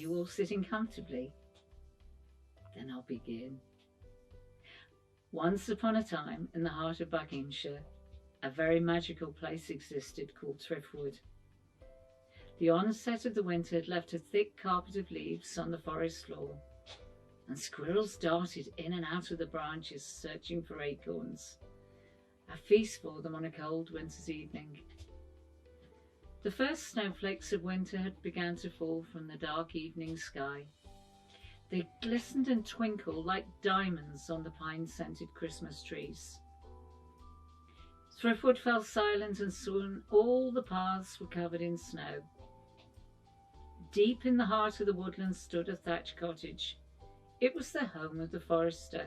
you all sitting comfortably? Then I'll begin. Once upon a time, in the heart of Buckinghamshire, a very magical place existed called Thriftwood. The onset of the winter had left a thick carpet of leaves on the forest floor, and squirrels darted in and out of the branches searching for acorns, a feast for them on a cold winter's evening. The first snowflakes of winter had begun to fall from the dark evening sky. They glistened and twinkled like diamonds on the pine-scented Christmas trees. Thriftwood fell silent, and soon all the paths were covered in snow. Deep in the heart of the woodland stood a thatched cottage. It was the home of the forester.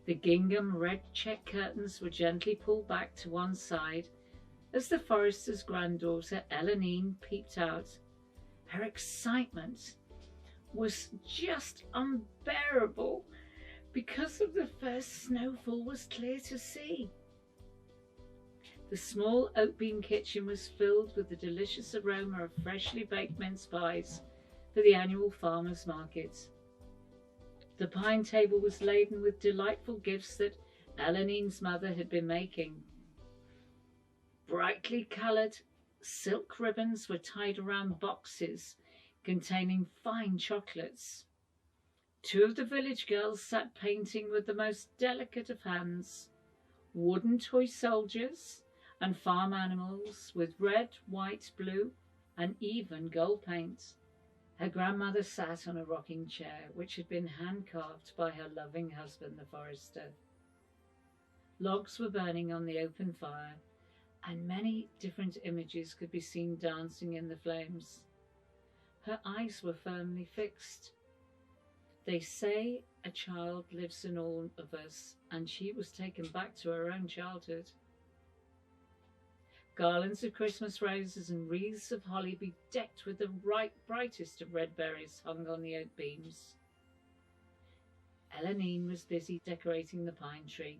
The gingham red check curtains were gently pulled back to one side as the forester's granddaughter Elenine peeped out. Her excitement was just unbearable because of the first snowfall was clear to see. The small oak beam kitchen was filled with the delicious aroma of freshly baked mince pies for the annual farmers' market. The pine table was laden with delightful gifts that Elenine's mother had been making. Brightly coloured silk ribbons were tied around boxes containing fine chocolates. Two of the village girls sat painting with the most delicate of hands, wooden toy soldiers and farm animals with red, white, blue and even gold paint. Her grandmother sat on a rocking chair which had been hand-carved by her loving husband, the forester. Logs were burning on the open fire, and many different images could be seen dancing in the flames. Her eyes were firmly fixed. They say a child lives in all of us, and she was taken back to her own childhood. Garlands of Christmas roses and wreaths of holly bedecked with the brightest of red berries hung on the oak beams. Elenine was busy decorating the pine tree.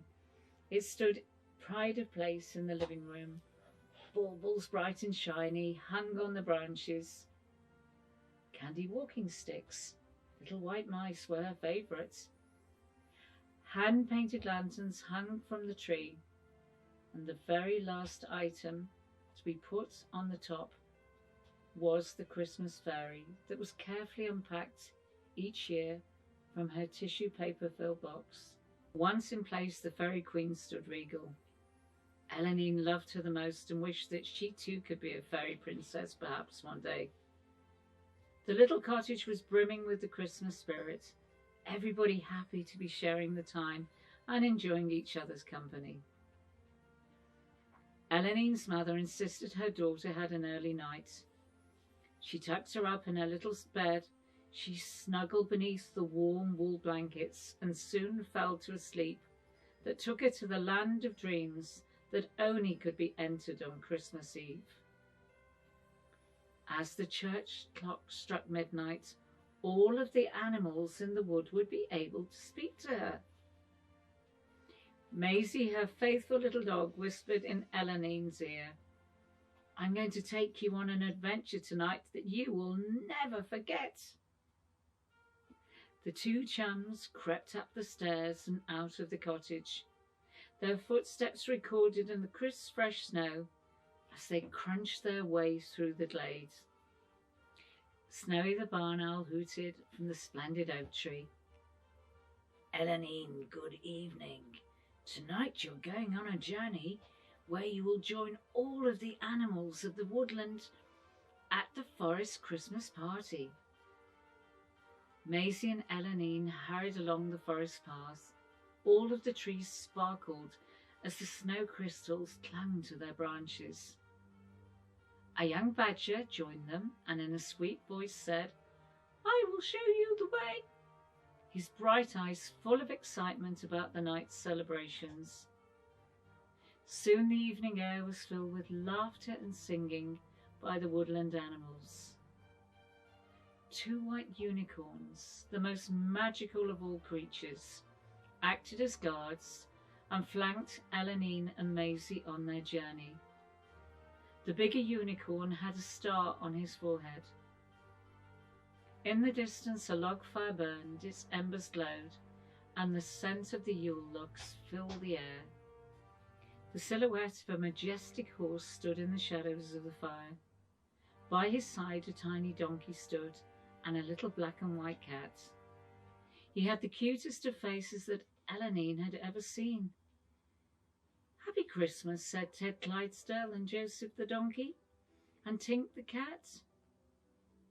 It stood pride of place in the living room. Baubles bright and shiny hung on the branches. Candy walking sticks, little white mice, were her favourites. Hand-painted lanterns hung from the tree, and the very last item to be put on the top was the Christmas fairy that was carefully unpacked each year from her tissue paper filled box. Once in place, the fairy queen stood regal. Elenine loved her the most and wished that she too could be a fairy princess perhaps one day. The little cottage was brimming with the Christmas spirit, everybody happy to be sharing the time and enjoying each other's company. Elenine's mother insisted her daughter had an early night. She tucked her up in her little bed. She snuggled beneath the warm wool blankets and soon fell to a sleep that took her to the land of dreams that only could be entered on Christmas Eve. As the church clock struck midnight, all of the animals in the wood would be able to speak to her. Maisie, her faithful little dog, whispered in Elenine's ear, "I'm going to take you on an adventure tonight that you will never forget." The two chums crept up the stairs and out of the cottage, their footsteps recorded in the crisp fresh snow as they crunched their way through the glade. Snowy the barn owl hooted from the splendid oak tree. "Elenine, good evening. Tonight you're going on a journey where you will join all of the animals of the woodland at the forest Christmas party." Maisie and Elenine hurried along the forest path. All of the trees sparkled as the snow crystals clung to their branches. A young badger joined them and in a sweet voice said, "I will show you the way," his bright eyes full of excitement about the night's celebrations. Soon the evening air was filled with laughter and singing by the woodland animals. Two white unicorns, the most magical of all creatures, acted as guards and flanked Elenine and Maisie on their journey. The bigger unicorn had a star on his forehead. In the distance a log fire burned, its embers glowed, and the scent of the Yule logs filled the air. The silhouette of a majestic horse stood in the shadows of the fire. By his side a tiny donkey stood, and a little black and white cat. He had the cutest of faces that Elenine had ever seen. "Happy Christmas," said Ted Clydesdale and Joseph the donkey, and Tink the cat.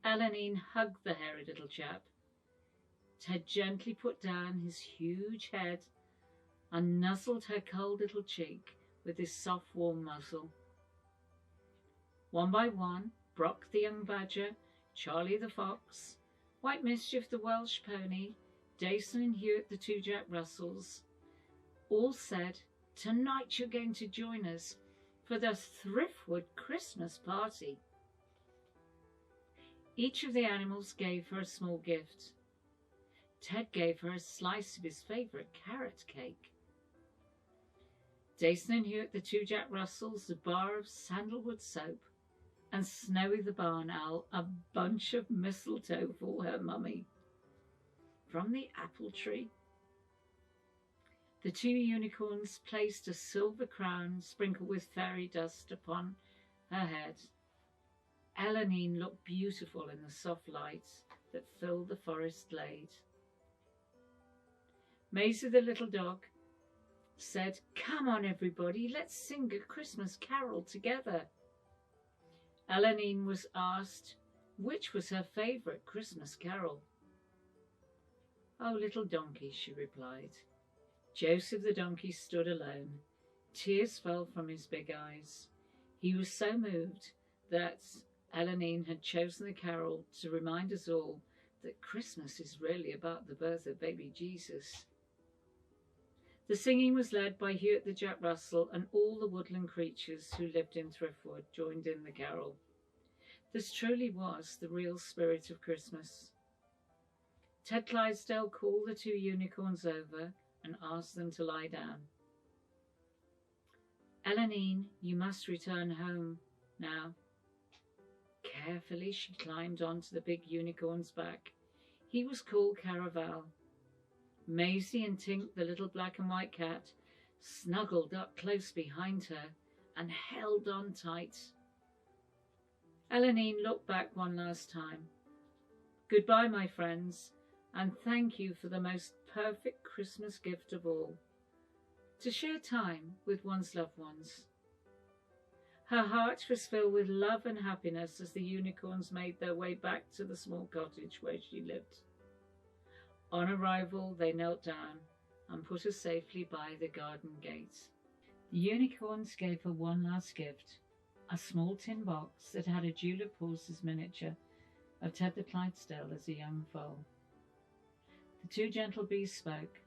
Elenine hugged the hairy little chap. Ted gently put down his huge head and nuzzled her cold little cheek with his soft warm muzzle. One by one, Brock the young badger, Charlie the fox, White Mischief the Welsh pony, Dason and Hewitt the two Jack Russells, all said, "Tonight you're going to join us for the Thriftwood Christmas party." Each of the animals gave her a small gift. Ted gave her a slice of his favourite carrot cake. Dason and Hewitt the two Jack Russells a bar of sandalwood soap, and Snowy the barn owl a bunch of mistletoe for her mummy. From the apple tree, the two unicorns placed a silver crown sprinkled with fairy dust upon her head. Elenine looked beautiful in the soft light that filled the forest glade. Maisie the little dog said, "Come on everybody, let's sing a Christmas carol together." Elenine was asked which was her favourite Christmas carol. "Oh, little donkey," she replied. Joseph the donkey stood alone. Tears fell from his big eyes. He was so moved that Elenine had chosen the carol to remind us all that Christmas is really about the birth of baby Jesus. The singing was led by Hewitt the Jack Russell, and all the woodland creatures who lived in Thriftwood joined in the carol. This truly was the real spirit of Christmas. Ted Clydesdale called the two unicorns over and asked them to lie down. "Elenine, you must return home now." Carefully she climbed onto the big unicorn's back. He was called Caraval. Maisie and Tink, the little black and white cat, snuggled up close behind her and held on tight. Elenine looked back one last time. "Goodbye, my friends, and thank you for the most perfect Christmas gift of all, to share time with one's loved ones." Her heart was filled with love and happiness as the unicorns made their way back to the small cottage where she lived. On arrival, they knelt down and put her safely by the garden gate. The unicorns gave her one last gift, a small tin box that had a julep horse's miniature of Ted the Clydesdale as a young foal. The two gentle bees spoke.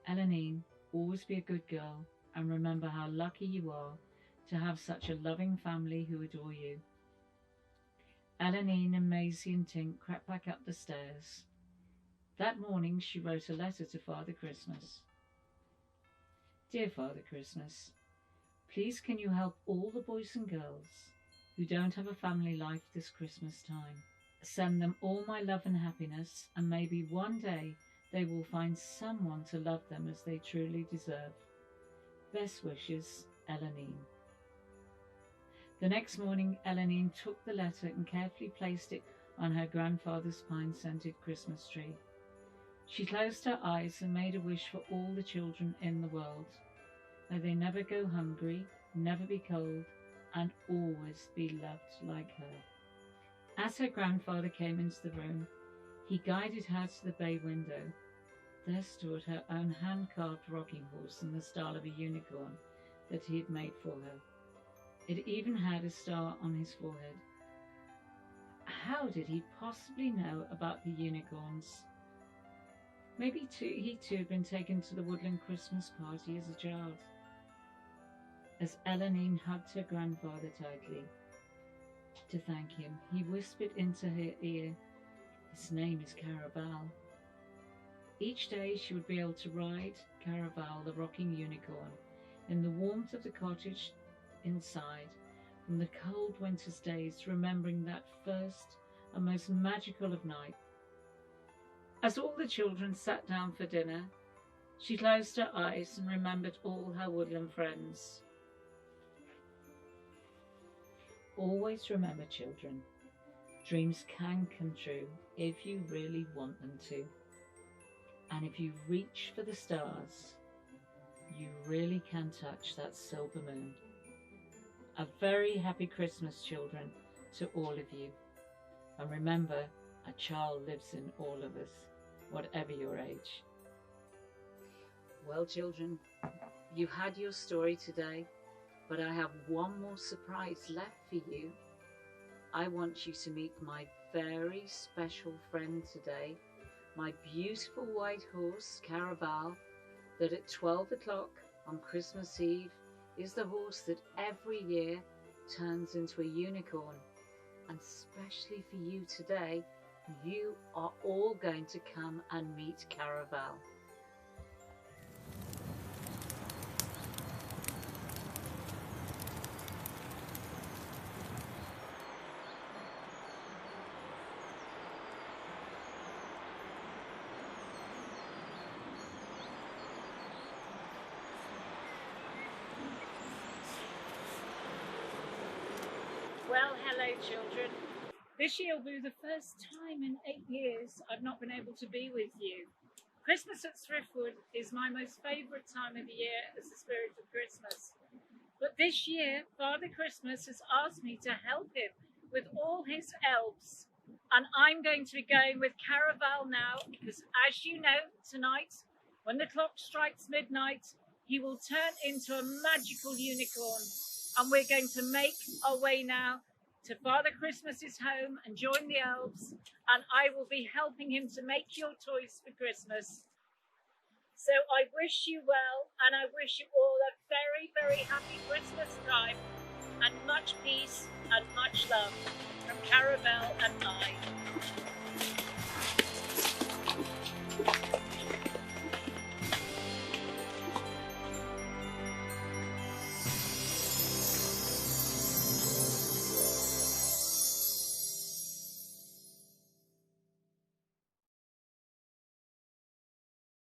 "Elenine, always be a good girl and remember how lucky you are to have such a loving family who adore you." Elenine and Maisie and Tink crept back up the stairs. That morning she wrote a letter to Father Christmas. "Dear Father Christmas, please can you help all the boys and girls who don't have a family life this Christmas time? Send them all my love and happiness, and maybe one day they will find someone to love them as they truly deserve. Best wishes, Elenine." The next morning, Elenine took the letter and carefully placed it on her grandfather's pine-scented Christmas tree. She closed her eyes and made a wish for all the children in the world. May they never go hungry, never be cold, and always be loved like her. As her grandfather came into the room, he guided her to the bay window. There stood her own hand-carved rocking horse in the style of a unicorn that he had made for her. It even had a star on his forehead. How did he possibly know about the unicorns? Maybe he too had been taken to the woodland Christmas party as a child. As Elenine hugged her grandfather tightly to thank him, he whispered into her ear, "His name is Caraval." Each day she would be able to ride Caraval, the rocking unicorn, in the warmth of the cottage inside, from the cold winter's days, remembering that first and most magical of night. As all the children sat down for dinner, she closed her eyes and remembered all her woodland friends. Always remember, children, dreams can come true if you really want them to. And if you reach for the stars, you really can touch that silver moon. A very happy Christmas, children, to all of you. And remember, a child lives in all of us, whatever your age. Well, children, you had your story today, but I have one more surprise left for you. I want you to meet my very special friend today, my beautiful white horse, Caraval, that at 12 o'clock on Christmas Eve is the horse that every year turns into a unicorn. And especially for you today, you are all going to come and meet Caraval. Well, hello children. This year will be the first time in 8 years I've not been able to be with you. Christmas at Thriftwood is my most favourite time of the year as the spirit of Christmas. But this year, Father Christmas has asked me to help him with all his elves. And I'm going to be going with Caraval now because, as you know, tonight, when the clock strikes midnight, he will turn into a magical unicorn. And we're going to make our way now to Father Christmas's home and join the elves, and I will be helping him to make your toys for Christmas. So I wish you well, and I wish you all a very, very happy Christmas time, and much peace and much love from Caraval and I.